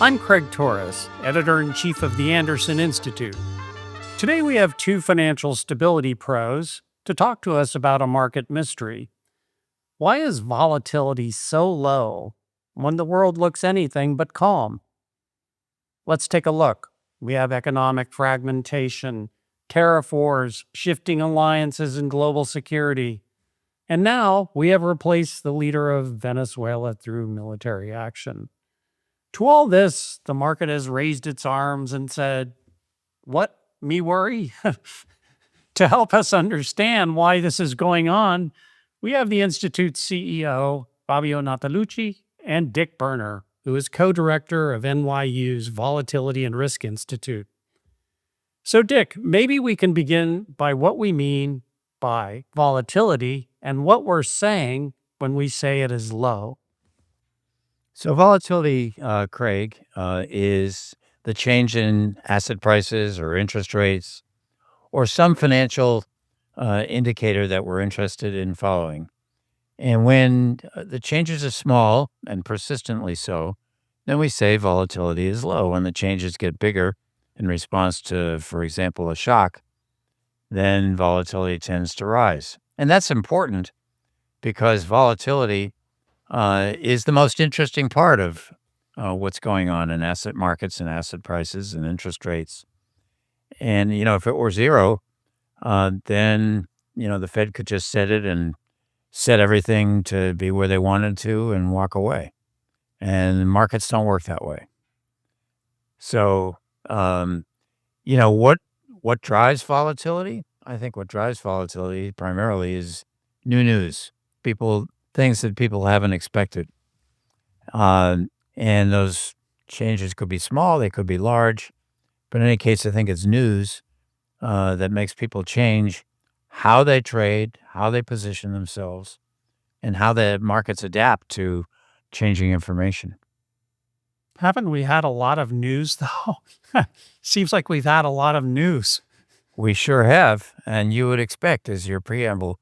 I'm Craig Torres, editor-in-chief of the Andersen Institute. Today we have two financial stability pros to talk to us about a market mystery. Why is volatility so low when the world looks anything but calm? Let's take a look. We have economic fragmentation, tariff wars, shifting alliances, and global security. And now we have replaced the leader of Venezuela through military action. To all this, the market has raised its arms and said, "What? Me worry?" To help us understand why this is going on, we have the Institute's CEO, Fabio Natalucci, and Dick Berner, who is co-director of NYU's Volatility and Risk Institute. So, Dick, maybe we can begin by what we mean by volatility and what we're saying when we say it is low. So volatility, Craig, is the change in asset prices or interest rates or some financial indicator that we're interested in following. And when the changes are small and persistently so, then we say volatility is low. When the changes get bigger in response to, for example, a shock, then volatility tends to rise. And that's important because volatility is the most interesting part of what's going on in asset markets and asset prices and interest rates. And, if it were zero, then, the Fed could just set it and set everything to be where they wanted to and walk away. And markets don't work that way. So, what drives volatility? I think what drives volatility primarily is new news. Things that people haven't expected. And those changes could be small, they could be large. But in any case, I think it's news that makes people change how they trade, how they position themselves, and how the markets adapt to changing information. Haven't we had a lot of news, though? Seems like we've had a lot of news. We sure have. And you would expect, as your preamble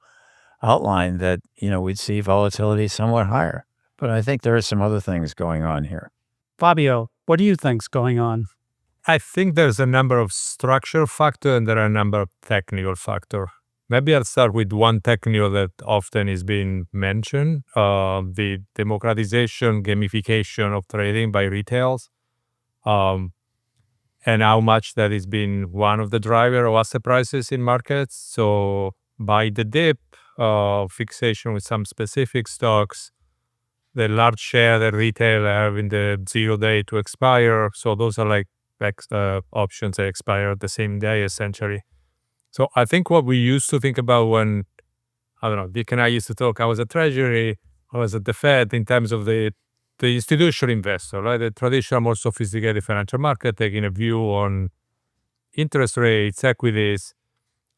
outlined, that, we'd see volatility somewhat higher. But I think there are some other things going on here. Fabio, what do you think's going on? I think there's a number of structural factors and there are a number of technical factors. Maybe I'll start with one technical that often is being mentioned, the democratization, gamification of trading by retails, and how much that has been one of the drivers of asset prices in markets. So by the dip, fixation with some specific stocks, the large share that retail have in the 0 day to expire. So those are like options that expire the same day, essentially. So I think what we used to think about when, Dick and I used to talk, I was at Treasury, I was at the Fed in terms of the institutional investor, right? The traditional, more sophisticated financial market taking a view on interest rates, equities.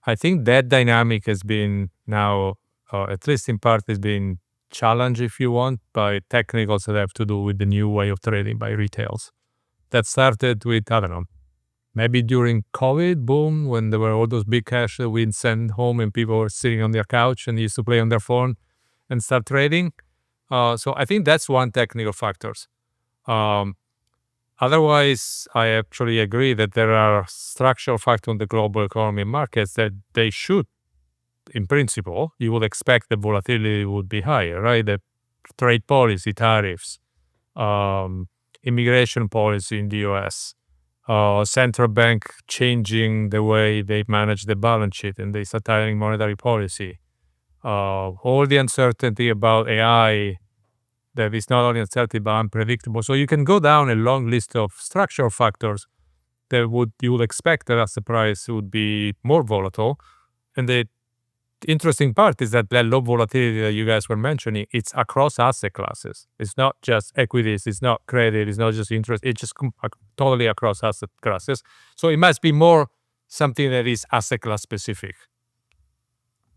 I think that dynamic has been now, at least in part, has been challenged, if you want, by technicals that have to do with the new way of trading by retails. That started with, maybe during COVID, boom, when there were all those big cash that we'd send home and people were sitting on their couch and used to play on their phone and start trading. So I think that's one technical factors. Otherwise, I actually agree that there are structural factors on the global economy and markets that they should, in principle, you would expect the volatility would be higher, right? The trade policy, tariffs, immigration policy in the U.S., central bank changing the way they manage the balance sheet and they start tightening monetary policy. All the uncertainty about AI that is not only uncertainty but unpredictable. So you can go down a long list of structural factors that you would expect that asset price would be more volatile. And the interesting part is that low volatility that you guys were mentioning, it's across asset classes. It's not just equities, it's not credit, it's not just interest, it's just totally across asset classes. So it must be more something that is asset class specific.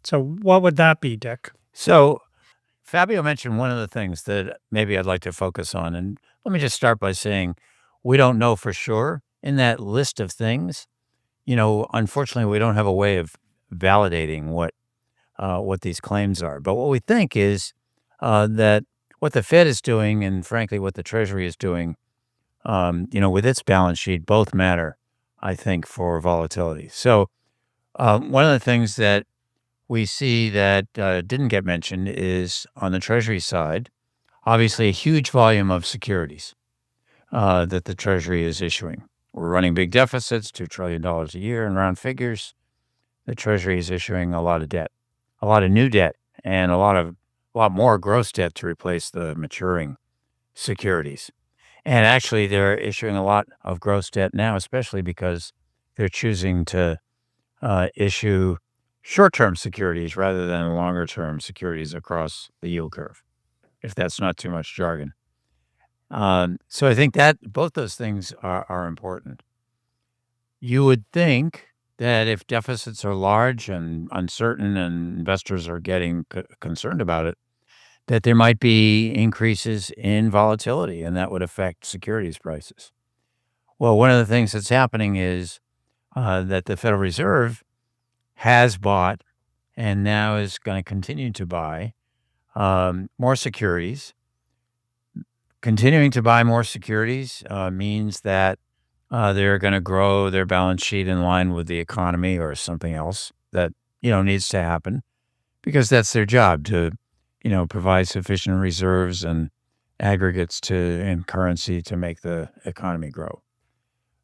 So what would that be, Dick? So Fabio mentioned one of the things that maybe I'd like to focus on. And let me just start by saying we don't know for sure. In that list of things, unfortunately, we don't have a way of validating what these claims are. But what we think is that what the Fed is doing, and frankly what the Treasury is doing, with its balance sheet, both matter, I think, for volatility. So one of the things that we see that didn't get mentioned is on the Treasury side, obviously a huge volume of securities that the Treasury is issuing. We're running big deficits, $2 trillion a year in round figures. The Treasury is issuing a lot of debt, a lot of new debt, and a lot more gross debt to replace the maturing securities. And actually, they're issuing a lot of gross debt now, especially because they're choosing to issue short-term securities rather than longer-term securities across the yield curve, if that's not too much jargon. So I think that both those things are important. You would think that if deficits are large and uncertain and investors are getting concerned about it, that there might be increases in volatility and that would affect securities prices. Well, one of the things that's happening is that the Federal Reserve has bought and now is going to continue to buy more securities. Continuing to buy more securities means that they're going to grow their balance sheet in line with the economy or something else that, needs to happen because that's their job to, provide sufficient reserves and aggregates and currency to make the economy grow.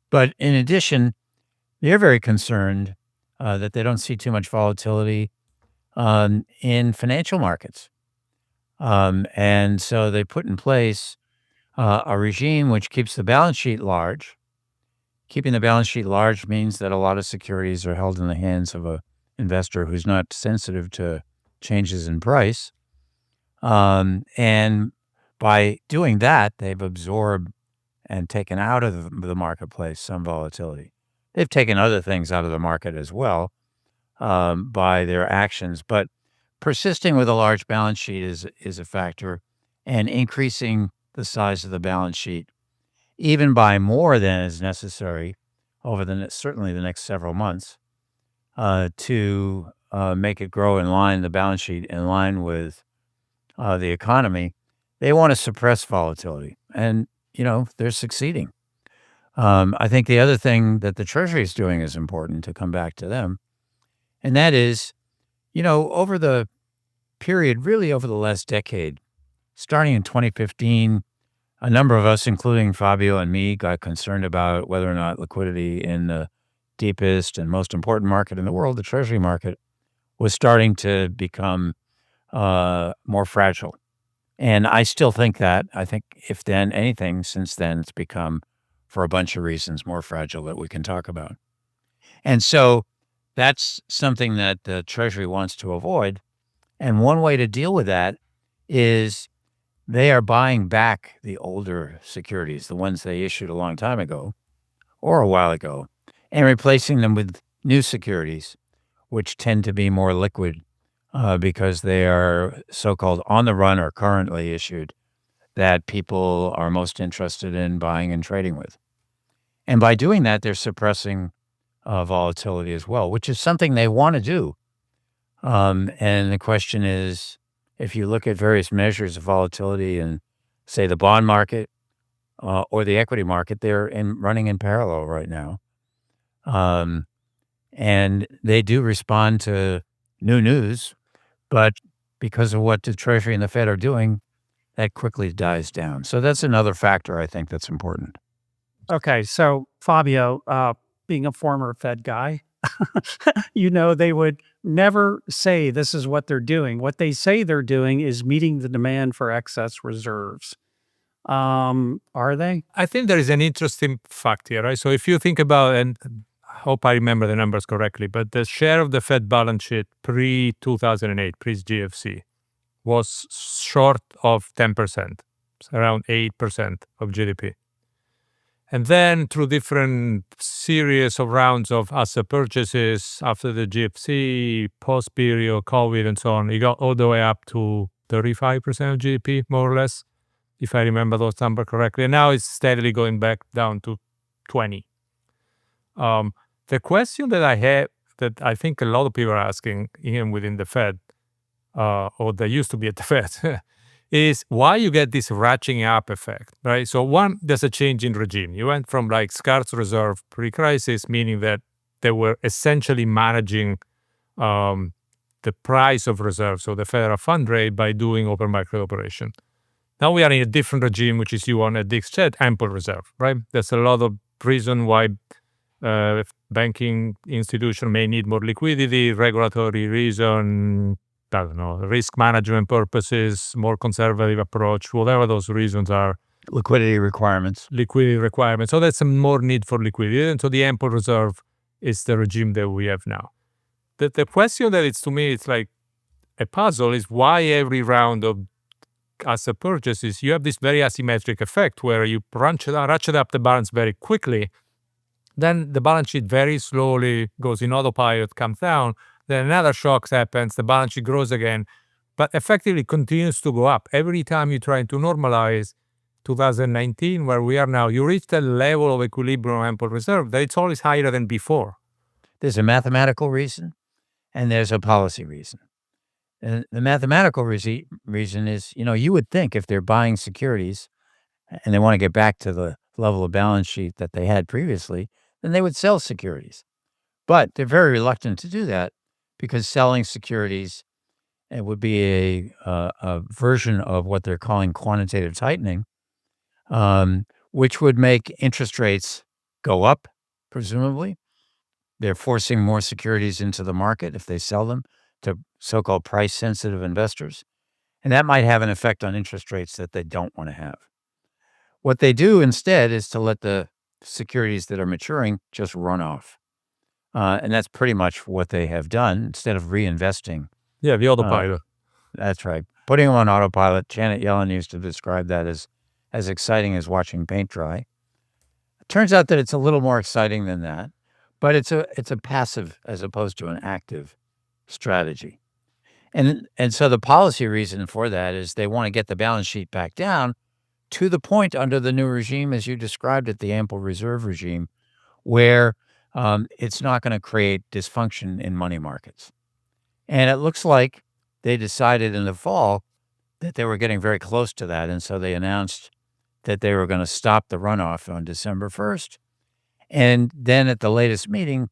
But in addition, they're very concerned that they don't see too much volatility in financial markets. And so they put in place a regime which keeps the balance sheet large. Keeping the balance sheet large means that a lot of securities are held in the hands of a investor who's not sensitive to changes in price. And by doing that, they've absorbed and taken out of the marketplace some volatility. They've taken other things out of the market as well by their actions, but persisting with a large balance sheet is a factor, and increasing the size of the balance sheet, even by more than is necessary over certainly the next several months, to make it grow the balance sheet in line with the economy. They want to suppress volatility, and they're succeeding. I think the other thing that the Treasury is doing is important to come back to them, and that is, over the period, really over the last decade, starting in 2015, a number of us, including Fabio and me, got concerned about whether or not liquidity in the deepest and most important market in the world, the Treasury market, was starting to become more fragile. And I still think that. I think if then anything, since then, it's become, for a bunch of reasons, more fragile that we can talk about. And so that's something that the Treasury wants to avoid. And one way to deal with that is they are buying back the older securities, the ones they issued a long time ago or a while ago, and replacing them with new securities, which tend to be more liquid because they are so-called on the run or currently issued that people are most interested in buying and trading with. And by doing that, they're suppressing volatility as well, which is something they want to do. And the question is, if you look at various measures of volatility in, say, the bond market or the equity market, they're running in parallel right now. And they do respond to new news, but because of what the Treasury and the Fed are doing, that quickly dies down. So that's another factor I think that's important. Okay, so Fabio, being a former Fed guy, they would never say this is what they're doing. What they say they're doing is meeting the demand for excess reserves. Are they? I think there is an interesting fact here, right? So if you think about, and I hope I remember the numbers correctly, but the share of the Fed balance sheet pre-2008, pre-GFC, was short of 10%, around 8% of GDP. And then through different series of rounds of asset purchases after the GFC, post-period, COVID, and so on, it got all the way up to 35% of GDP, more or less, if I remember those numbers correctly. And now it's steadily going back down to 20. The question that I have, that I think a lot of people are asking, even within the Fed, or they used to be at the Fed, is why you get this ratcheting up effect, right? So one, there's a change in regime. You went from like scarce reserve pre-crisis, meaning that they were essentially managing the price of reserves, so the federal fund rate, by doing open market operation. Now we are in a different regime, which is, you want, as Dick said, ample reserve, right? There's a lot of reason why banking institution may need more liquidity, regulatory reason, I don't know, risk management purposes, more conservative approach, whatever those reasons are. Liquidity requirements. So that's a more need for liquidity. And so the ample reserve is the regime that we have now. The question that to me, it's like a puzzle, is why every round of asset purchases, you have this very asymmetric effect where you ratchet up the balance very quickly. Then the balance sheet very slowly goes in autopilot, comes down. Then another shock happens, the balance sheet grows again, but effectively continues to go up. Every time you try to normalize 2019, where we are now, you reach that level of equilibrium ample reserve that it's always higher than before. There's a mathematical reason and there's a policy reason. And the mathematical reason is, you would think if they're buying securities and they want to get back to the level of balance sheet that they had previously, then they would sell securities. But they're very reluctant to do that because selling securities, it would be a version of what they're calling quantitative tightening, which would make interest rates go up, presumably. They're forcing more securities into the market if they sell them to so-called price-sensitive investors. And that might have an effect on interest rates that they don't want to have. What they do instead is to let the securities that are maturing just run off. And that's pretty much what they have done instead of reinvesting. Yeah, the autopilot. That's right. Putting them on autopilot. Janet Yellen used to describe that as exciting as watching paint dry. It turns out that it's a little more exciting than that, but it's a passive as opposed to an active strategy. And so the policy reason for that is they want to get the balance sheet back down to the point under the new regime, as you described it, the ample reserve regime, where it's not going to create dysfunction in money markets. And it looks like they decided in the fall that they were getting very close to that. And so they announced that they were going to stop the runoff on December 1st. And then at the latest meeting,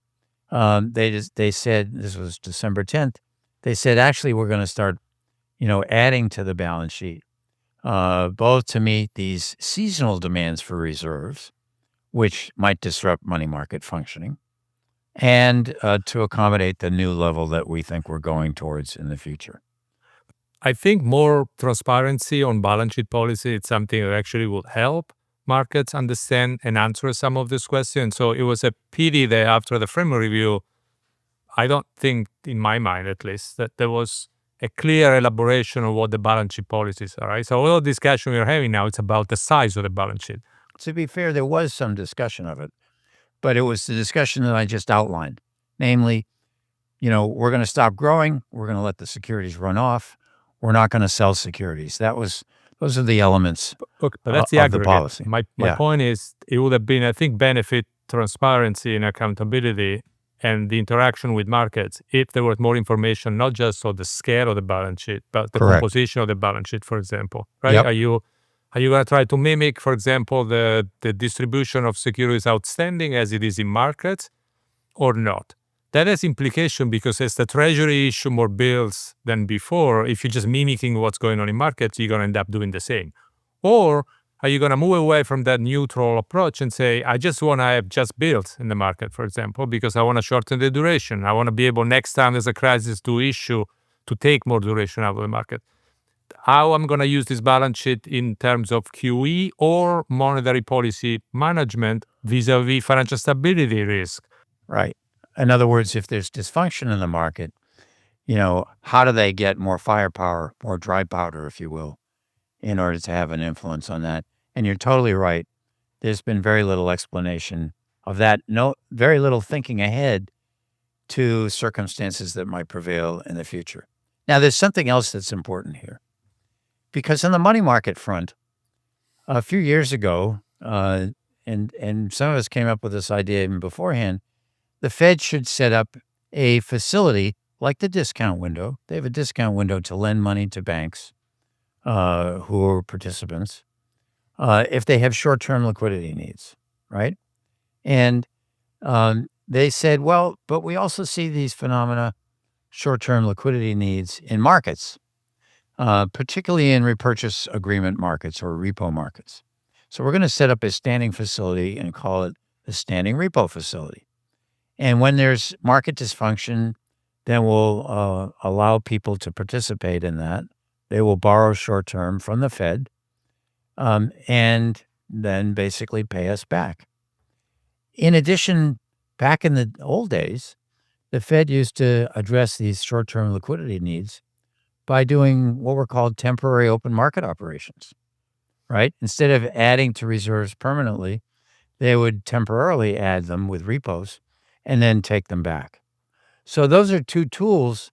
they said, this was December 10th, they said, actually, we're going to start, adding to the balance sheet, both to meet these seasonal demands for reserves, which might disrupt money market functioning, and to accommodate the new level that we think we're going towards in the future. I think more transparency on balance sheet policy is something that actually would help markets understand and answer some of these questions. So it was a pity that after the framework review, I don't think, in my mind at least, that there was a clear elaboration of what the balance sheet policies are, right? So all the discussion we're having now, it's about the size of the balance sheet. To be fair, there was some discussion of it, but it was the discussion that I just outlined. Namely, we're going to stop growing. We're going to let the securities run off. We're not going to sell securities. Those are the elements but that's the of aggregate. the policy. My point is, it would have been, I think, benefit transparency and accountability and the interaction with markets if there was more information, not just on the scale of the balance sheet, but the Correct. composition of the balance sheet, for example, right? Yep. Are you going to try to mimic, for example, the distribution of securities outstanding as it is in markets or not? That has implication because as the Treasury issue more bills than before, if you're just mimicking what's going on in markets, you're going to end up doing the same. Or are you going to move away from that neutral approach and say, I just want to have just bills in the market, for example, because I want to shorten the duration. I want to be able next time there's a crisis to take more duration out of the market. How I'm going to use this balance sheet in terms of QE or monetary policy management vis-a-vis financial stability risk. Right. In other words, if there's dysfunction in the market, how do they get more firepower, more dry powder, if you will, in order to have an influence on that? And you're totally right. There's been very little explanation of that. Very little thinking ahead to circumstances that might prevail in the future. Now, there's something else that's important here. Because on the money market front, a few years ago, and some of us came up with this idea even beforehand, the Fed should set up a facility like the discount window. They have a discount window to lend money to banks who are participants if they have short-term liquidity needs, right? And they said, well, but we also see these phenomena, short-term liquidity needs in markets, particularly in repurchase agreement markets or repo markets. So we're going to set up a standing facility and call it the standing repo facility. And when there's market dysfunction, then we'll allow people to participate in that. They will borrow short-term from the Fed and then basically pay us back. In addition, back in the old days, the Fed used to address these short-term liquidity needs by doing what were called temporary open market operations, right? Instead of adding to reserves permanently, they would temporarily add them with repos and then take them back. So those are two tools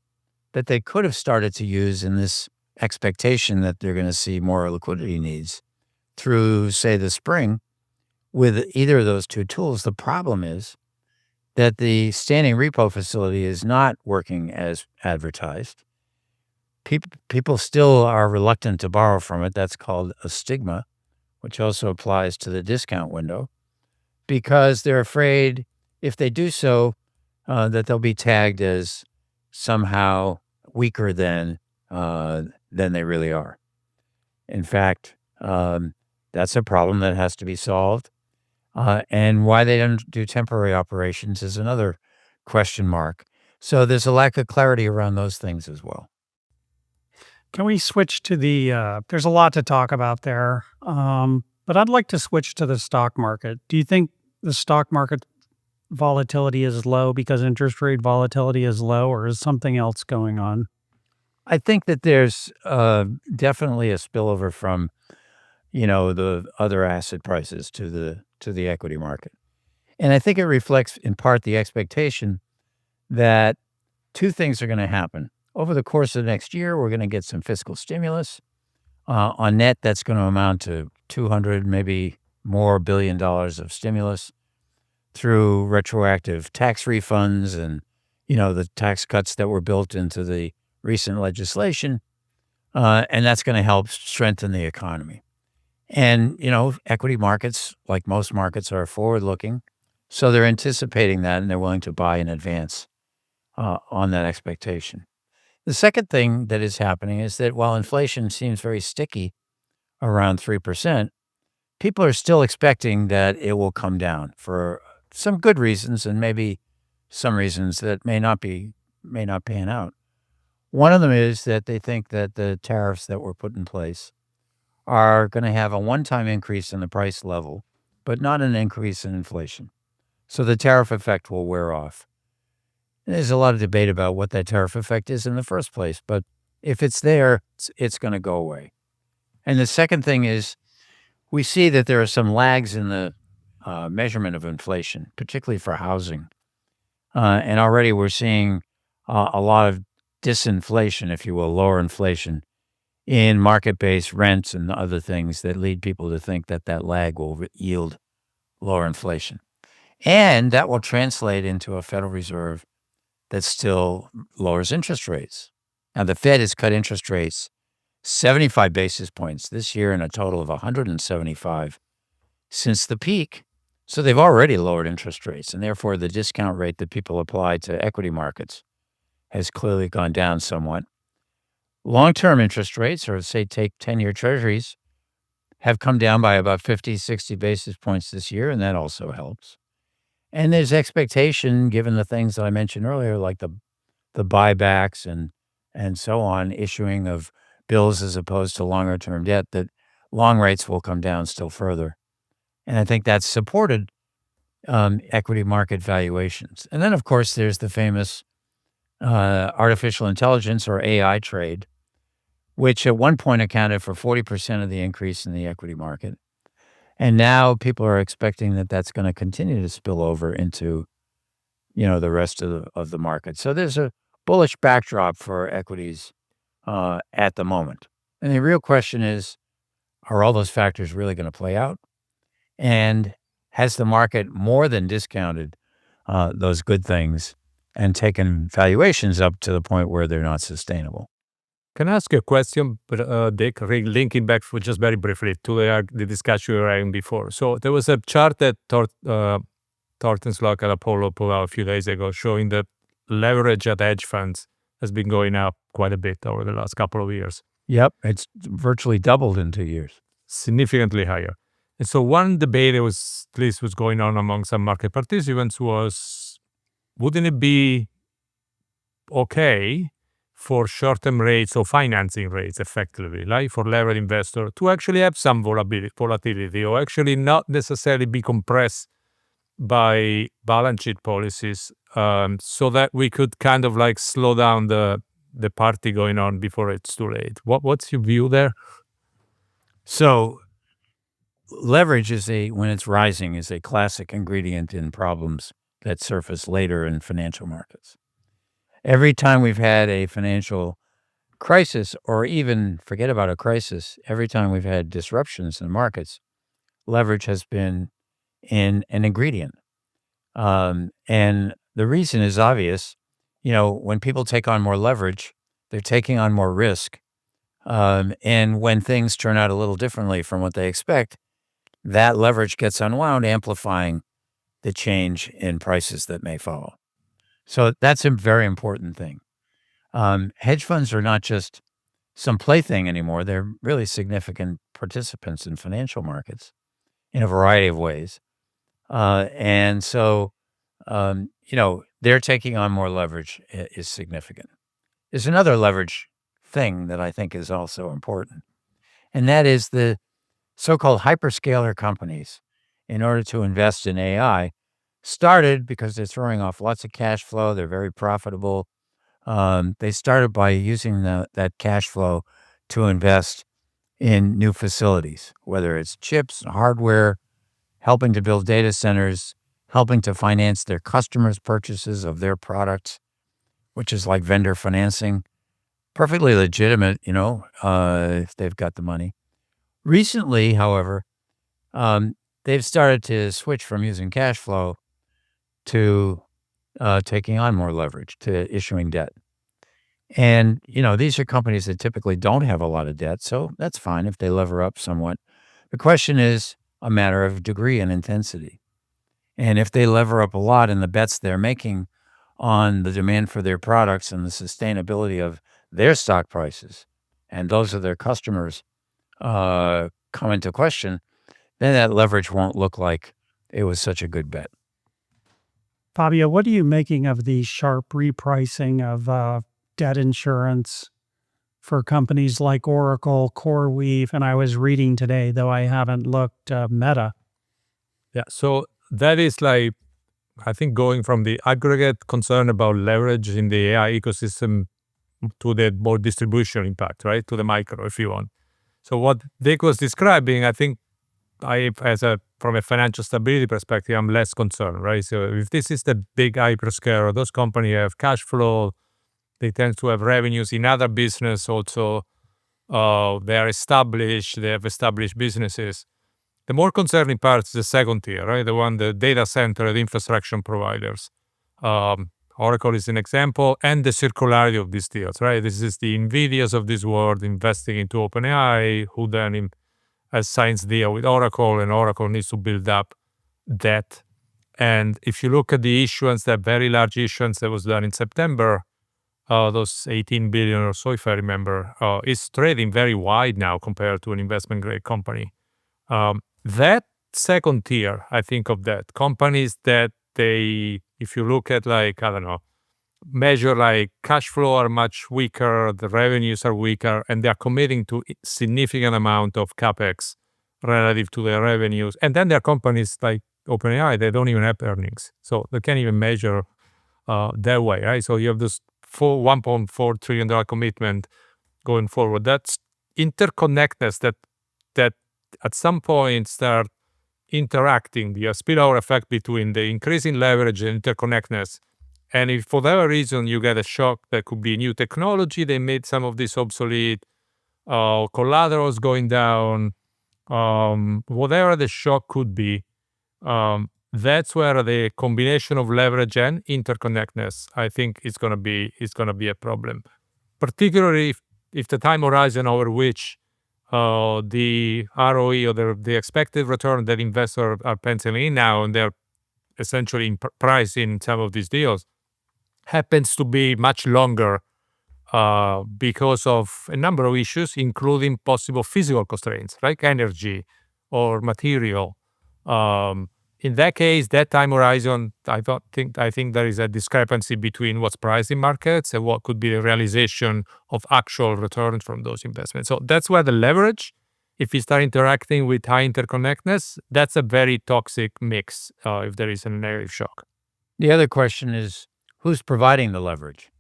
that they could have started to use in this expectation that they're going to see more liquidity needs through, say, the spring with either of those two tools. The problem is that the standing repo facility is not working as advertised. People still are reluctant to borrow from it. That's called a stigma, which also applies to the discount window, because they're afraid if they do so, that they'll be tagged as somehow weaker than they really are. In fact, that's a problem that has to be solved. And why they don't do temporary operations is another question mark. So there's a lack of clarity around those things as well. Can we switch to there's a lot to talk about there, but I'd like to switch to the stock market. Do you think the stock market volatility is low because interest rate volatility is low, or is something else going on? I think that there's definitely a spillover from, the other asset prices to the equity market. And I think it reflects in part the expectation that two things are going to happen. Over the course of the next year, we're going to get some fiscal stimulus. On net, that's going to amount to $200, maybe more $billion of stimulus through retroactive tax refunds and, the tax cuts that were built into the recent legislation. And that's going to help strengthen the economy. And, equity markets, like most markets, are forward-looking. So they're anticipating that, and they're willing to buy in advance on that expectation. The second thing that is happening is that while inflation seems very sticky around 3%, people are still expecting that it will come down for some good reasons and maybe some reasons that may not pan out. One of them is that they think that the tariffs that were put in place are going to have a one-time increase in the price level, but not an increase in inflation. So the tariff effect will wear off. And there's a lot of debate about what that tariff effect is in the first place, but if it's there, it's going to go away. And the second thing is we see that there are some lags in the measurement of inflation, particularly for housing. And already we're seeing a lot of disinflation, if you will, lower inflation in market-based rents and other things that lead people to think that that lag will yield lower inflation. And that will translate into a Federal Reserve that still lowers interest rates. Now, the Fed has cut interest rates 75 basis points this year and a total of 175 since the peak. So they've already lowered interest rates, and therefore the discount rate that people apply to equity markets has clearly gone down somewhat. Long-term interest rates, or say take 10-year treasuries, have come down by about 50, 60 basis points this year, and that also helps. And there's expectation, given the things that I mentioned earlier, like the buybacks and so on, issuing of bills as opposed to longer-term debt, that long rates will come down still further. And I think that's supported equity market valuations. And then, of course, there's the famous artificial intelligence or AI trade, which at one point accounted for 40% of the increase in the equity market. And now people are expecting that that's going to continue to spill over into, the rest of the market. So there's a bullish backdrop for equities at the moment. And the real question is, are all those factors really going to play out? And has the market more than discounted those good things and taken valuations up to the point where they're not sustainable? Can I ask you a question, Dick, linking back for just very briefly to the discussion we were having before? So there was a chart that Thornton Slock at Apollo put out a few days ago showing that leverage at hedge funds has been going up quite a bit over the last couple of years. Yep, it's virtually doubled in 2 years. Significantly higher. And so one debate that was, at least was going on among some market participants was, wouldn't it be okay for short-term rates or financing rates effectively, like for levered investor, to actually have some volatility or actually not necessarily be compressed by balance sheet policies, so that we could kind of like slow down the party going on before it's too late. What's your view there? So leverage when it's rising, is a classic ingredient in problems that surface later in financial markets. Every time we've had a financial crisis, or even forget about a crisis, every time we've had disruptions in markets, leverage has been an ingredient. And the reason is obvious. When people take on more leverage, they're taking on more risk. And when things turn out a little differently from what they expect, that leverage gets unwound, amplifying the change in prices that may follow. So that's a very important thing. Hedge funds are not just some plaything anymore. They're really significant participants in financial markets in a variety of ways. And so, they're taking on more leverage is significant. There's another leverage thing that I think is also important, and that is the so-called hyperscaler companies, in order to invest in AI, started because they're throwing off lots of cash flow. They're very profitable. They started by using that cash flow to invest in new facilities, whether it's chips, hardware, helping to build data centers, helping to finance their customers' purchases of their products, which is like vendor financing. Perfectly legitimate, if they've got the money. Recently, however, they've started to switch from using cash flow to taking on more leverage, to issuing debt. And, these are companies that typically don't have a lot of debt, so that's fine if they lever up somewhat. The question is a matter of degree and intensity. And if they lever up a lot and the bets they're making on the demand for their products and the sustainability of their stock prices and those of their customers come into question, then that leverage won't look like it was such a good bet. Fabio, what are you making of the sharp repricing of debt insurance for companies like Oracle, CoreWeave, and I was reading today, though I haven't looked, Meta? Yeah, so that is like, I think, going from the aggregate concern about leverage in the AI ecosystem to the more distribution impact, right? To the micro, if you want. So what Dick was describing, I think from a financial stability perspective, I'm less concerned, right? So if this is the big hyperscaler, those companies have cash flow, they tend to have revenues in other business also. They are established, they have established businesses. The more concerning part is the second tier, right? The data center, the infrastructure providers. Oracle is an example, and the circularity of these deals, right? This is the NVIDIAs of this world investing into OpenAI, who then has signed a deal with Oracle, and Oracle needs to build up debt. And if you look at the issuance, that very large issuance that was done in September, those 18 billion or so, if I remember, is trading very wide now compared to an investment grade company. That second tier, I think of that, companies that if you look at measure like cash flow are much weaker, the revenues are weaker, and they're committing to significant amount of CapEx relative to their revenues. And then there are companies like OpenAI, they don't even have earnings. So they can't even measure that way, right? So you have this full $1.4 trillion commitment going forward. That's interconnectedness that at some point start interacting, the spillover effect between the increasing leverage and interconnectedness. And if for whatever reason you get a shock, that could be new technology, they made some of this obsolete, collaterals going down, whatever the shock could be, that's where the combination of leverage and interconnectedness, I think, is going to be a problem. Particularly if the time horizon over which the ROE or the expected return that investors are penciling in now, and they're essentially pricing some of these deals, happens to be much longer because of a number of issues, including possible physical constraints like energy or material. In that case, that time horizon, I think there is a discrepancy between what's priced in markets and what could be the realization of actual returns from those investments. So that's where the leverage, if we start interacting with high interconnectedness, that's a very toxic mix if there is a negative shock. The other question is, who's providing the leverage?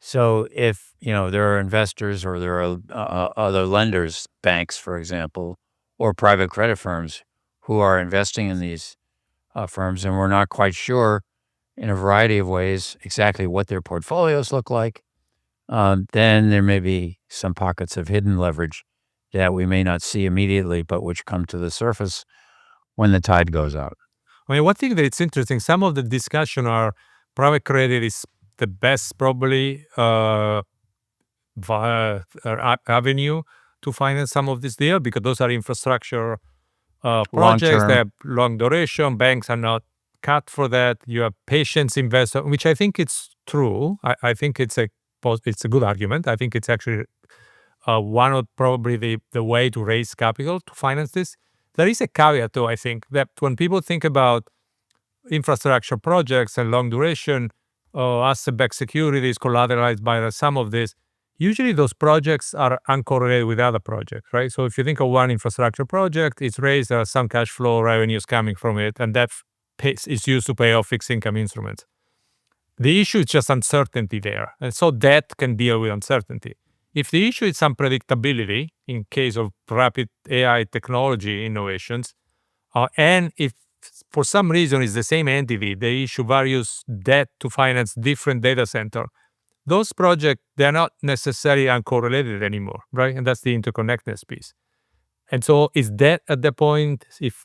So if, there are investors or there are other lenders, banks, for example, or private credit firms who are investing in these firms, and we're not quite sure in a variety of ways exactly what their portfolios look like, then there may be some pockets of hidden leverage that we may not see immediately, but which come to the surface when the tide goes out. I mean, one thing that it's interesting, some of the discussion are private credit is the best probably avenue to finance some of this deal because those are infrastructure projects that have long duration. Banks are not cut for that. You have patience investor, which I think it's true. I think it's a good argument. I think it's actually one of probably the way to raise capital to finance this. There is a caveat, though, I think, that when people think about infrastructure projects and long duration, asset-backed securities collateralized by some of this, usually those projects are uncorrelated with other projects, right? So if you think of one infrastructure project, it's raised, there are some cash flow revenues coming from it, and that is used to pay off fixed income instruments. The issue is just uncertainty there, and so debt can deal with uncertainty. If the issue is unpredictability, in case of rapid AI technology innovations, and if for some reason it's the same entity, they issue various debt to finance different data center, those projects, they're not necessarily uncorrelated anymore, right? And that's the interconnectedness piece. And so is that at the point, if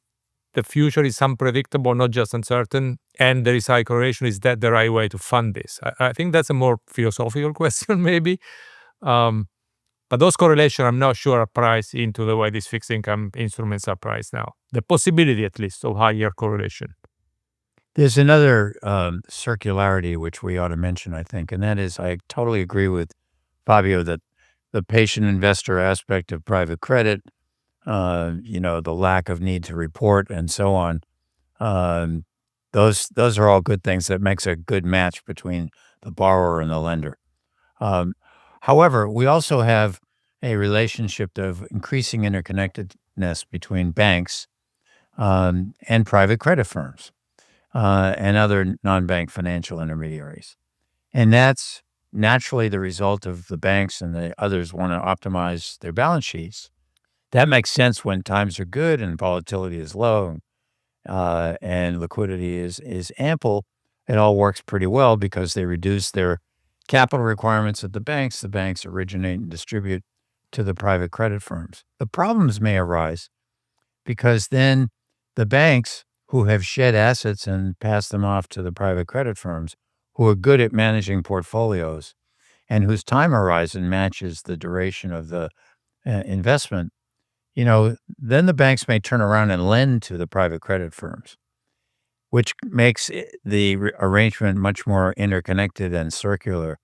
the future is unpredictable, not just uncertain, and there is high correlation, is that the right way to fund this? I think that's a more philosophical question, maybe. But those correlations, I'm not sure, are priced into the way these fixed income instruments are priced now. The possibility, at least, of higher correlation. There's another circularity which we ought to mention, I think, and that is I totally agree with Fabio that the patient investor aspect of private credit, the lack of need to report and so on, those are all good things that makes a good match between the borrower and the lender. However, we also have a relationship of increasing interconnectedness between banks and private credit firms and other non-bank financial intermediaries. And that's naturally the result of the banks and the others want to optimize their balance sheets. That makes sense when times are good and volatility is low and liquidity is ample. It all works pretty well because they reduce their capital requirements at the banks originate and distribute to the private credit firms. The problems may arise because then the banks who have shed assets and passed them off to the private credit firms who are good at managing portfolios and whose time horizon matches the duration of the investment, then the banks may turn around and lend to the private credit firms, which makes the arrangement much more interconnected and circular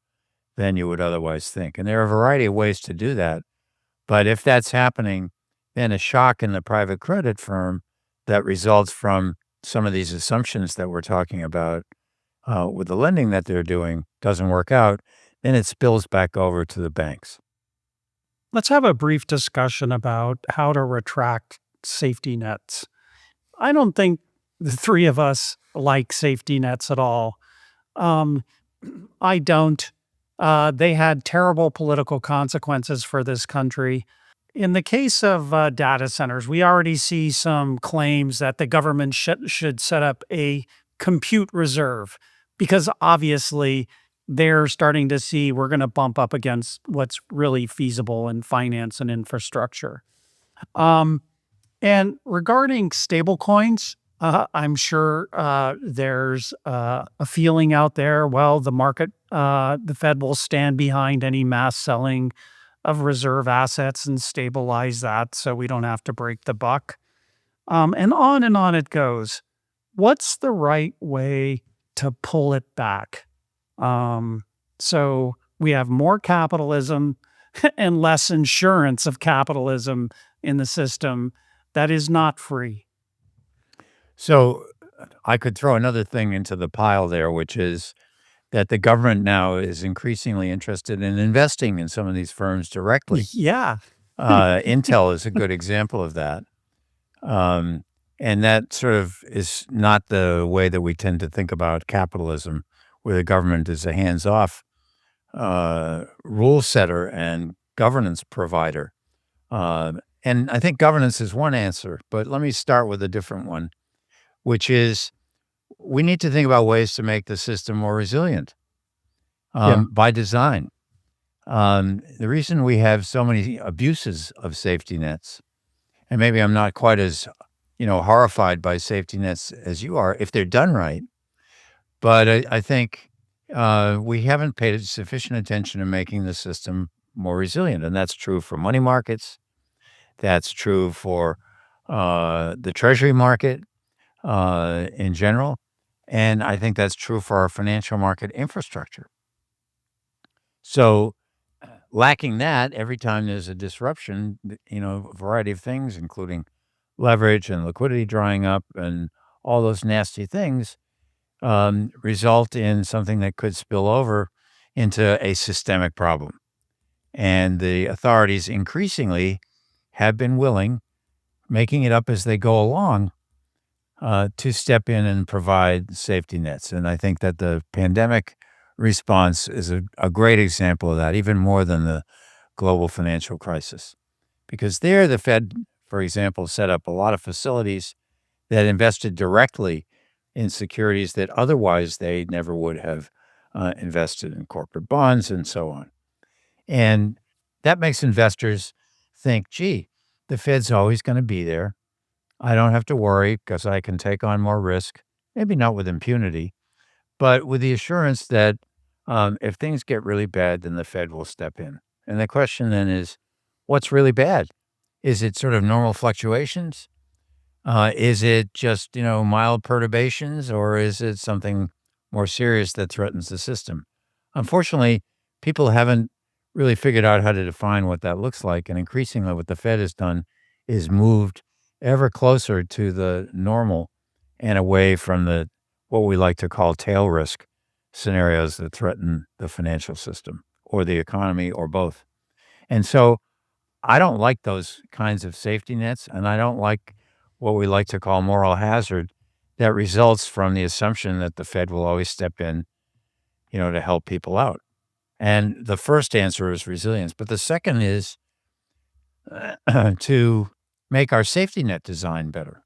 than you would otherwise think. And there are a variety of ways to do that. But if that's happening, then a shock in the private credit firm that results from some of these assumptions that we're talking about with the lending that they're doing doesn't work out, then it spills back over to the banks. Let's have a brief discussion about how to retract safety nets. I don't think the three of us like safety nets at all. I don't. They had terrible political consequences for this country. In the case of data centers, we already see some claims that the government should set up a compute reserve because obviously they're starting to see we're going to bump up against what's really feasible in finance and infrastructure. And regarding stablecoins, I'm sure there's a feeling out there, well, the market, the Fed will stand behind any mass selling of reserve assets and stabilize that so we don't have to break the buck. And on it goes. What's the right way to pull it back? So we have more capitalism and less insurance of capitalism in the system that is not free. So I could throw another thing into the pile there, which is that the government now is increasingly interested in investing in some of these firms directly. Yeah. Intel is a good example of that. And that sort of is not the way that we tend to think about capitalism, where the government is a hands-off rule setter and governance provider. And I think governance is one answer, but let me start with a different one, which is we need to think about ways to make the system more resilient by design. The reason we have so many abuses of safety nets, and maybe I'm not quite as horrified by safety nets as you are if they're done right, but I think we haven't paid sufficient attention to making the system more resilient, and that's true for money markets. That's true for the treasury market in general, and I think that's true for our financial market infrastructure. So lacking that, every time there's a disruption, a variety of things, including leverage and liquidity drying up and all those nasty things, result in something that could spill over into a systemic problem. And the authorities increasingly have been willing, making it up as they go along, to step in and provide safety nets. And I think that the pandemic response is a great example of that, even more than the global financial crisis. Because there, the Fed, for example, set up a lot of facilities that invested directly in securities that otherwise they never would have invested in, corporate bonds and so on. And that makes investors think, gee, the Fed's always going to be there. I don't have to worry because I can take on more risk, maybe not with impunity, but with the assurance that if things get really bad, then the Fed will step in. And the question then is, what's really bad? Is it sort of normal fluctuations? Is it just, mild perturbations, or is it something more serious that threatens the system? Unfortunately, people haven't really figured out how to define what that looks like. And increasingly what the Fed has done is moved ever closer to the normal and away from what we like to call tail risk scenarios that threaten the financial system or the economy or both. And so I don't like those kinds of safety nets, and I don't like what we like to call moral hazard that results from the assumption that the Fed will always step in, to help people out. And the first answer is resilience, but the second is to make our safety net design better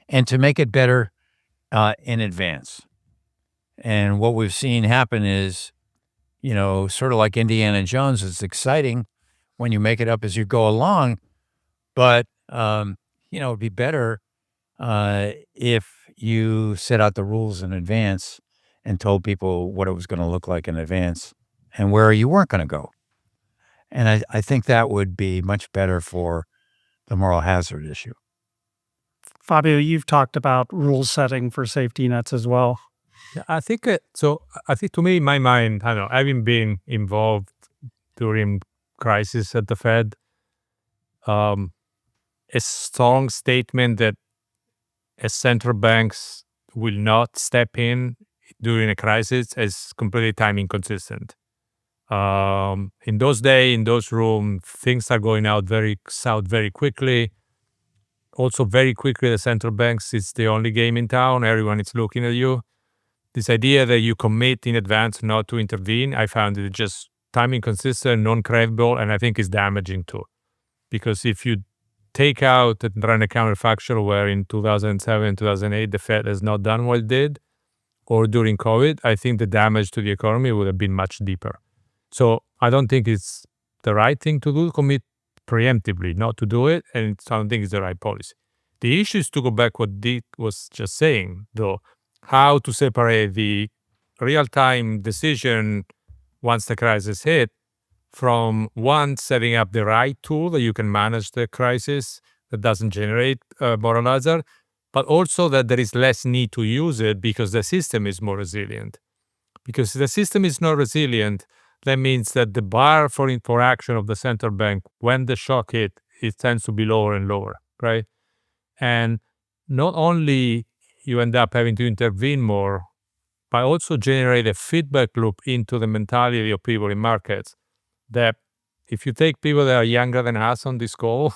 and to make it better in advance. And what we've seen happen is, sort of like Indiana Jones, it's exciting when you make it up as you go along, but, it'd be better if you set out the rules in advance and told people what it was going to look like in advance and where you weren't going to go. And I think that would be much better for the moral hazard issue. Fabio, you've talked about rule setting for safety nets as well. Yeah, I think so. I think to me, in my mind, I don't know, having been involved during crisis at the Fed, a strong statement that as central banks will not step in during a crisis is completely time inconsistent. In those days, in those rooms, things are going south very quickly. Also, very quickly, the central banks, it's the only game in town. Everyone is looking at you. This idea that you commit in advance not to intervene, I found it just time inconsistent, non-credible, and I think it's damaging too. Because if you take out and run a counterfactual where in 2007, 2008, the Fed has not done what it did, or during COVID, I think the damage to the economy would have been much deeper. So I don't think it's the right thing to do, commit preemptively, not to do it, and I don't think it's the right policy. The issue is to go back what Dick was just saying, though, how to separate the real-time decision once the crisis hit from one, setting up the right tool that you can manage the crisis that doesn't generate moral hazard, but also that there is less need to use it because the system is more resilient. Because if the system is not resilient, that means that the bar for action of the central bank, when the shock hit, it tends to be lower and lower, right? And not only you end up having to intervene more, but also generate a feedback loop into the mentality of people in markets that if you take people that are younger than us on this call,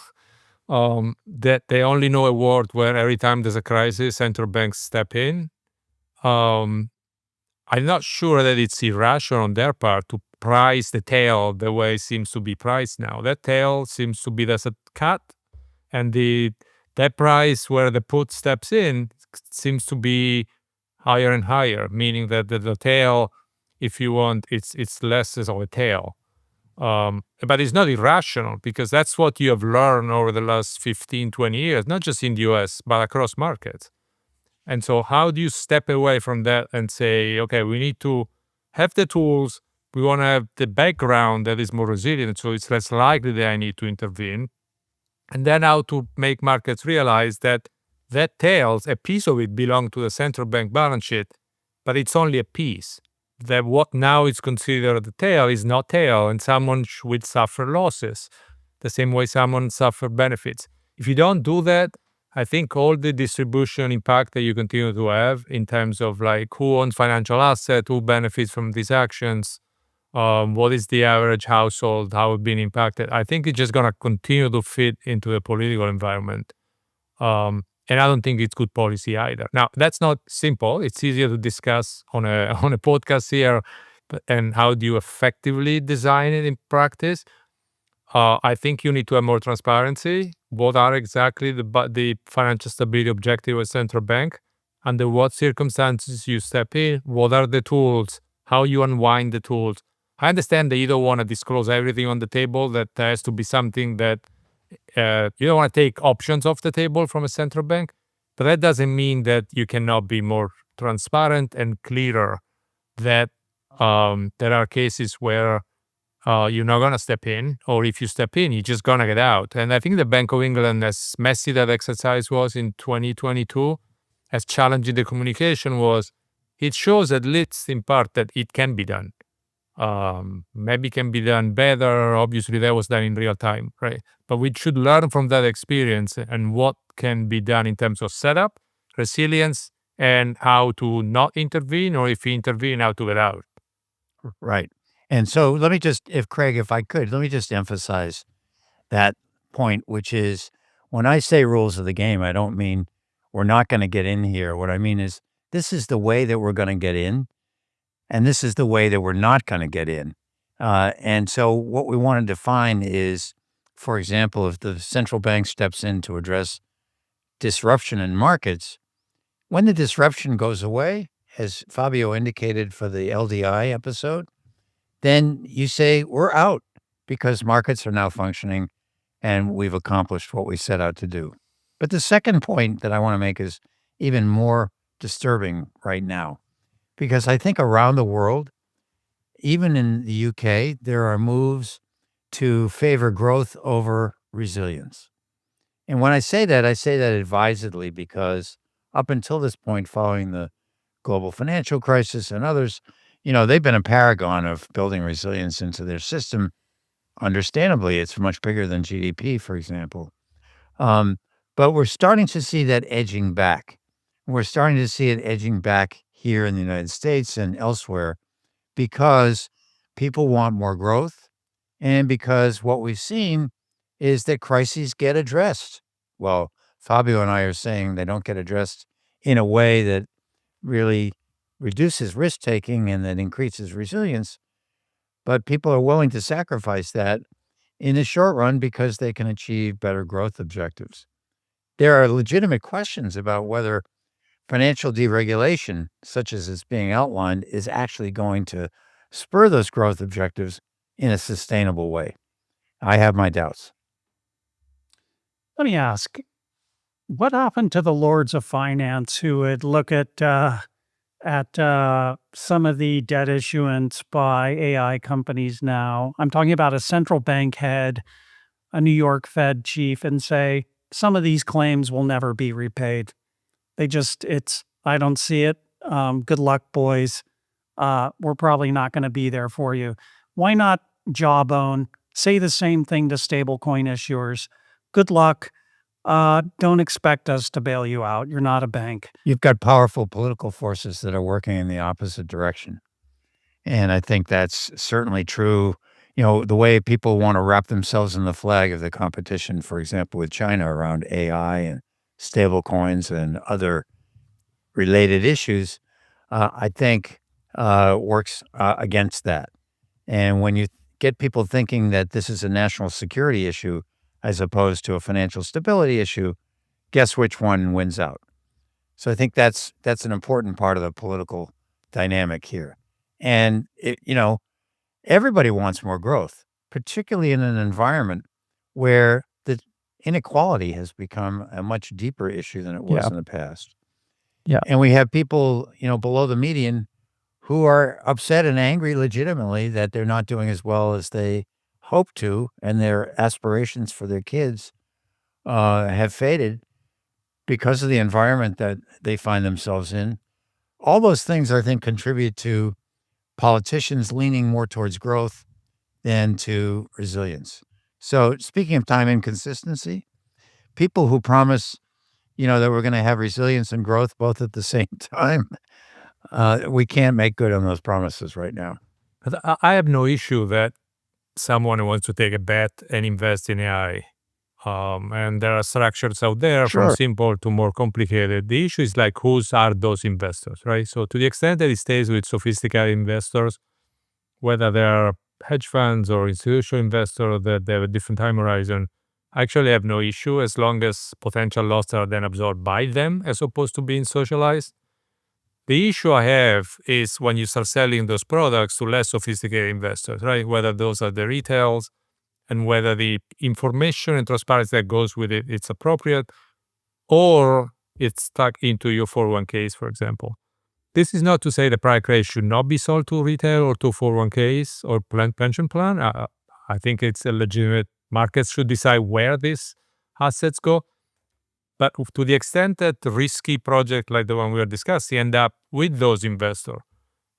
that they only know a world where every time there's a crisis, central banks step in. I'm not sure that it's irrational on their part to price the tail the way it seems to be priced now. That tail seems to be there's a cut, and that price where the put steps in seems to be higher and higher, meaning that the tail, if you want, it's less of a tail. But it's not irrational because that's what you have learned over the last 15, 20 years, not just in the US, but across markets. And so how do you step away from that and say, okay, we need to have the tools, we want to have the background that is more resilient, so it's less likely that I need to intervene. And then how to make markets realize that that tails, a piece of it belongs to the central bank balance sheet, but it's only a piece. That what now is considered the tail is not tail, and someone would suffer losses the same way someone suffer benefits. If you don't do that, I think all the distribution impact that you continue to have in terms of like who owns financial asset, who benefits from these actions, what is the average household, how it's been impacted, I think it's just going to continue to fit into the political environment. And I don't think it's good policy either. Now, that's not simple. It's easier to discuss on a podcast here, and how do you effectively design it in practice? I think you need to have more transparency. What are exactly the financial stability objective of a central bank? Under what circumstances you step in? What are the tools? How you unwind the tools? I understand that you don't want to disclose everything on the table. That has to be something that you don't want to take options off the table from a central bank. But that doesn't mean that you cannot be more transparent and clearer that there are cases where you're not going to step in, or if you step in, you're just going to get out. And I think the Bank of England, as messy that exercise was in 2022, as challenging the communication was, it shows at least in part that it can be done. Maybe can be done better. Obviously, that was done in real time, right? But we should learn from that experience and what can be done in terms of setup, resilience, and how to not intervene, or if you intervene, how to get out. Right. And so let me just, if I could, let me just emphasize that point, which is when I say rules of the game, I don't mean we're not going to get in here. What I mean is this is the way that we're going to get in, and this is the way that we're not going to get in. And so what we want to define is, for example, if the central bank steps in to address disruption in markets, when the disruption goes away, as Fabio indicated for the LDI episode, then you say we're out because markets are now functioning and we've accomplished what we set out to do. But the second point that I want to make is even more disturbing right now, because I think around the world, even in the UK, there are moves to favor growth over resilience. And when I say that advisedly, because up until this point, following the global financial crisis and others, they've been a paragon of building resilience into their system. Understandably, it's much bigger than GDP, for example. But we're starting to see that edging back. We're starting to see it edging back here in the United States and elsewhere because people want more growth, and because what we've seen is that crises get addressed. Well, Fabio and I are saying they don't get addressed in a way that really reduces risk-taking and that increases resilience, but people are willing to sacrifice that in the short run because they can achieve better growth objectives. There are legitimate questions about whether financial deregulation, such as is being outlined, is actually going to spur those growth objectives in a sustainable way. I have my doubts. Let me ask, what happened to the lords of finance who would look at at some of the debt issuance by AI companies now. I'm talking about a central bank head, a New York Fed chief, and say some of these claims will never be repaid. I don't see it. Good luck, boys. We're probably not going to be there for you. Why not jawbone? Say the same thing to stablecoin issuers. Good luck. Don't expect us to bail you out. You're not a bank. You've got powerful political forces that are working in the opposite direction. And I think that's certainly true. The way people want to wrap themselves in the flag of the competition, for example, with China around AI and stable coins and other related issues, I think works against that. And when you get people thinking that this is a national security issue as opposed to a financial stability issue, guess which one wins out? So I think that's an important part of the political dynamic here. And, everybody wants more growth, particularly in an environment where the inequality has become a much deeper issue than it was in the past. Yeah. And we have people, below the median who are upset and angry legitimately that they're not doing as well as they hope to, and their aspirations for their kids have faded because of the environment that they find themselves in. All those things, I think, contribute to politicians leaning more towards growth than to resilience. So speaking of time inconsistency, people who promise, that we're going to have resilience and growth both at the same time, we can't make good on those promises right now. But I have no issue that someone wants to take a bet and invest in AI. And there are structures out there from simple to more complicated. The issue is like, whose are those investors, right? So to the extent that it stays with sophisticated investors, whether they are hedge funds or institutional investors that they have a different time horizon, I actually have no issue as long as potential losses are then absorbed by them as opposed to being socialized. The issue I have is when you start selling those products to less sophisticated investors, right? Whether those are the retails, and whether the information and transparency that goes with it, it's appropriate, or it's stuck into your 401ks, for example. This is not to say the private credit should not be sold to retail or to 401ks or pension plan. I think it's a legitimate. Markets should decide where these assets go. But to the extent that risky projects like the one we are discussing end up with those investors,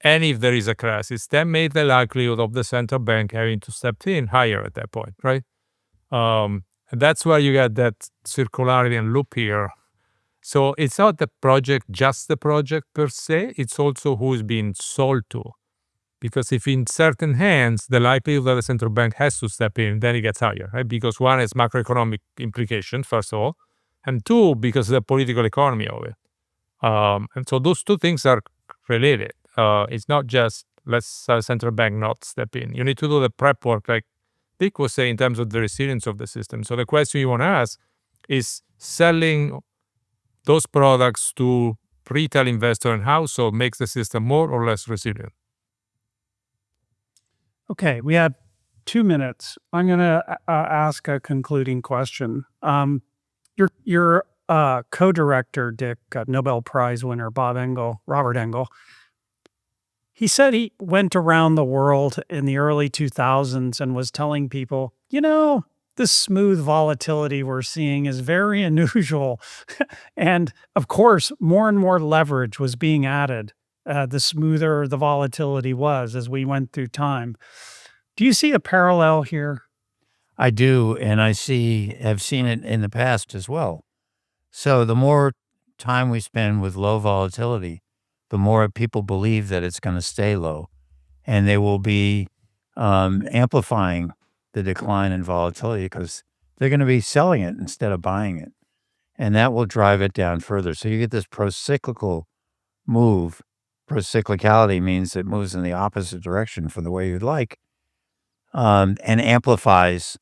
and if there is a crisis, that made the likelihood of the central bank having to step in higher at that point, right? And that's where you get that circularity and loop here. So it's not just the project per se, it's also who is being sold to. Because if in certain hands, the likelihood that the central bank has to step in, then it gets higher, right? Because one has macroeconomic implications, first of all, and two, because of the political economy of it. And so those two things are related. It's not just let's central bank not step in. You need to do the prep work, like Dick was saying, in terms of the resilience of the system. So the question you want to ask is selling those products to retail investor and household makes the system more or less resilient. Okay, we have 2 minutes. I'm going to ask a concluding question. Your co-director, Dick, Nobel Prize winner Robert Engel, he said he went around the world in the early 2000s and was telling people, this smooth volatility we're seeing is very unusual. And of course, more and more leverage was being added, the smoother the volatility was as we went through time. Do you see a parallel here? I do, and have seen it in the past as well. So the more time we spend with low volatility, the more people believe that it's going to stay low, and they will be amplifying the decline in volatility because they're going to be selling it instead of buying it, and that will drive it down further. So you get this pro-cyclical move. Pro-cyclicality means it moves in the opposite direction from the way you'd like, and amplifies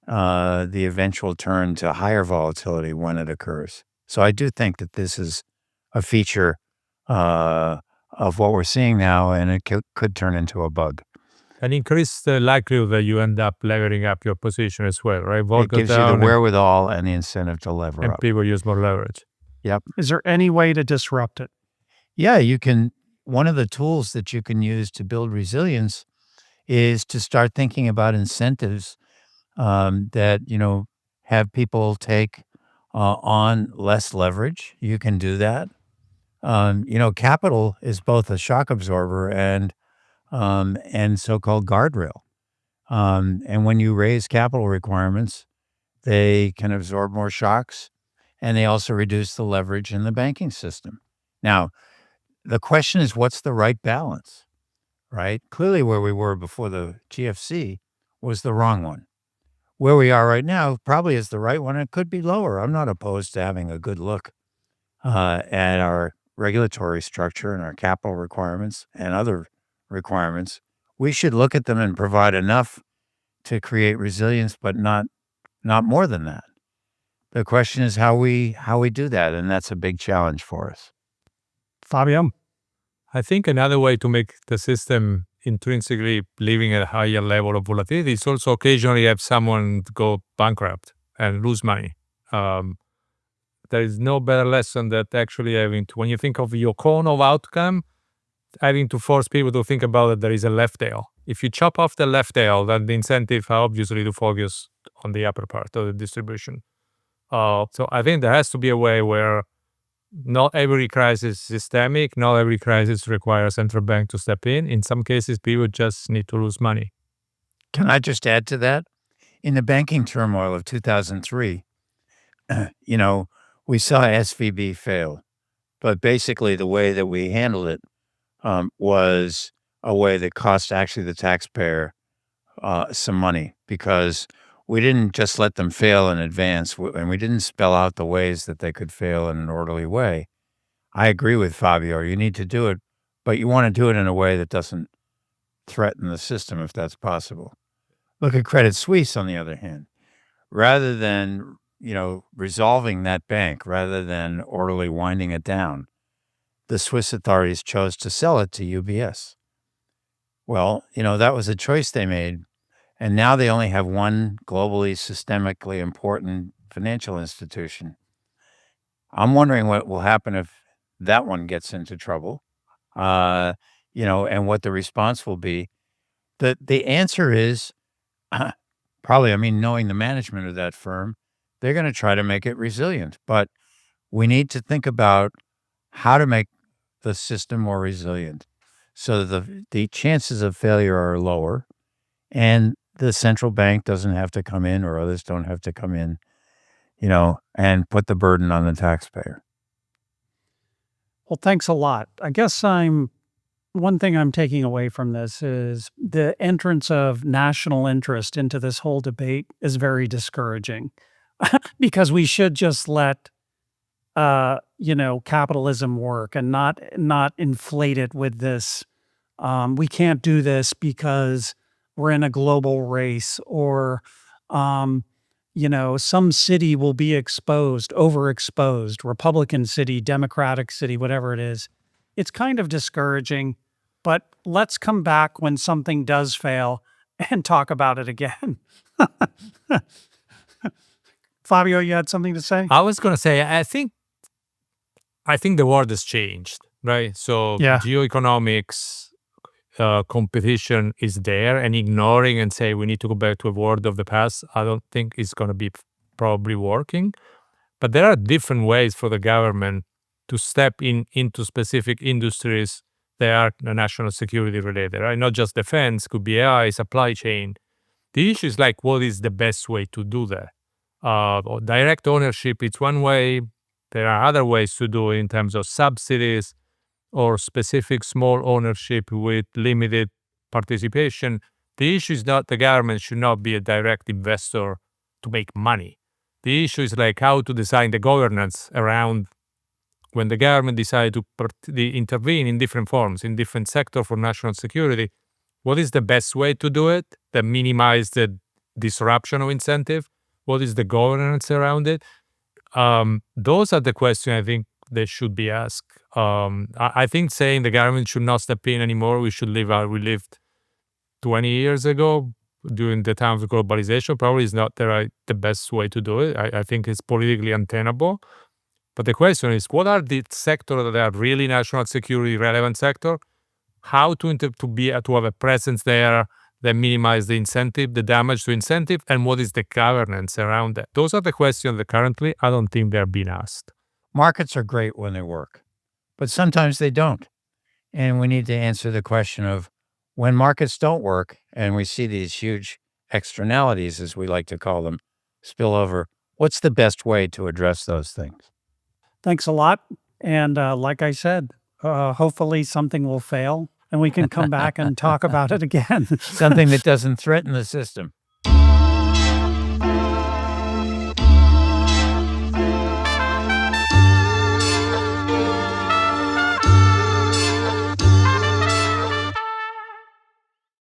the eventual turn to higher volatility when it occurs. So I do think that this is a feature of what we're seeing now, and it could turn into a bug. And increase the likelihood that you end up levering up your position as well, right? It gives you the wherewithal and the incentive to lever up. And people use more leverage. Yep. Is there any way to disrupt it? Yeah, you can one of the tools that you can use to build resilience is to start thinking about incentives that, have people take on less leverage. You can do that. Capital is both a shock absorber and so-called guardrail. And when you raise capital requirements, they can absorb more shocks, and they also reduce the leverage in the banking system. Now, the question is, what's the right balance, right? Clearly, where we were before the GFC was the wrong one. Where we are right now probably is the right one. It could be lower. I'm not opposed to having a good look at our regulatory structure and our capital requirements and other requirements. We should look at them and provide enough to create resilience, but not more than that. The question is how we do that, and that's a big challenge for us. Fabio? I think another way to make the system intrinsically living at a higher level of volatility is also occasionally have someone go bankrupt and lose money. There is no better lesson that actually having to, when you think of your cone of outcome, having to force people to think about that there is a left tail. If you chop off the left tail, then the incentive are obviously to focus on the upper part of the distribution. So I think there has to be a way where not every crisis is systemic, not every crisis requires central bank to step in. In some cases, people just need to lose money. Can I just add to that? In the banking turmoil of 2003, we saw SVB fail, but basically the way that we handled it was a way that cost actually the taxpayer some money, because we didn't just let them fail in advance, and we didn't spell out the ways that they could fail in an orderly way. I agree with Fabio. You need to do it, but you want to do it in a way that doesn't threaten the system if that's possible. Look at Credit Suisse, on the other hand. Rather than, resolving that bank, rather than orderly winding it down, the Swiss authorities chose to sell it to UBS. Well, that was a choice they made. And now they only have one globally systemically important financial institution. I'm wondering what will happen if that one gets into trouble, and what the response will be. The answer is probably, knowing the management of that firm, they're going to try to make it resilient. But we need to think about how to make the system more resilient so that the chances of failure are lower, and the central bank doesn't have to come in, or others don't have to come in, and put the burden on the taxpayer. Well, thanks a lot. I guess one thing I'm taking away from this is the entrance of national interest into this whole debate is very discouraging because we should just let capitalism work and not inflate it with this. We can't do this because we're in a global race, or some city will be overexposed, Republican city, Democratic city, whatever it is. It's kind of discouraging, but let's come back when something does fail and talk about it again. Fabio, you had something to say? I was going to say, I think the world has changed, right? So Yeah. geoeconomics, competition is there, and ignoring and say we need to go back to a world of the past, I don't think is going to be probably working. But there are different ways for the government to step into specific industries that are national security related, right? Not just defense, could be AI, supply chain. The issue is like, what is the best way to do that? Direct ownership, it's one way. There are other ways to do it in terms of subsidies or specific small ownership with limited participation. The issue is not the government should not be a direct investor to make money. The issue is like how to design the governance around when the government decides to intervene in different forms, in different sectors for national security. What is the best way to do it that minimize the disruption of incentive? What is the governance around it? Those are the questions I think they should be asked. I think saying the government should not step in anymore, we should live how we lived 20 years ago during the time of globalization, probably is not the best way to do it. I think it's politically untenable. But the question is, what are the sectors that are really national security relevant sector? How to have a presence there that minimize the incentive, the damage to incentive, and what is the governance around that? Those are the questions that currently I don't think they're being asked. Markets are great when they work, but sometimes they don't. And we need to answer the question of when markets don't work and we see these huge externalities, as we like to call them, spill over, what's the best way to address those things? Thanks a lot. And like I said, hopefully something will fail and we can come back and talk about it again. Something that doesn't threaten the system.